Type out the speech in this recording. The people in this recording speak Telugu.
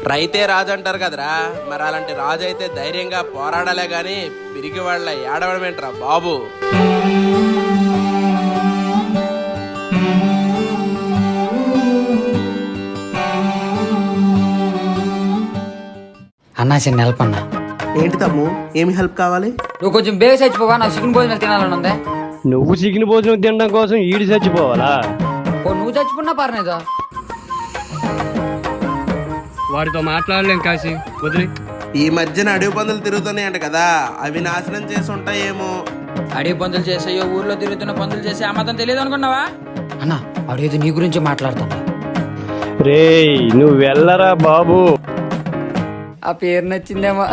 రైతే రాజు అంటారు కదరా, మరి అలాంటి రాజు అయితే ధైర్యంగా పోరాడాలే గాని పిరికి వాళ్ళ ఏడవడమేంట్రా బాబు. అన్నా చిన్న హెల్ప్ అన్నా. ఏంటి తమ్ము, ఏమి హెల్ప్ కావాలి? నువ్వు కొంచెం బేగ చచ్చిపోవా, నాకు చికెన్ భోజనాలు తినాలని ఉంది. నువ్వు చికెన్ భోజనం తినడం కోసం ఈడి చచ్చిపోవాలా? ఓ నువ్వు చచ్చిపోన్నా పర్నేదా, వాడితో మాట్లాడలేం కాశీ, వదిలి. ఈ మధ్యన అడవి పందులు తిరుగుతున్నాయంట కదా, అవి నాశనం చేసి ఉంటాయేమో. అడవి పందులు చేసాయో ఊర్లో తిరుగుతున్న పందులు చేసే ఆ మాత్రం తెలియదు అనుకున్నావా? అన్నా అడేది నీ గురించి మాట్లాడుతున్నా. రేయ్ నువ్వు వెళ్ళరా బాబు. ఆ పేరు నచ్చిందేమో.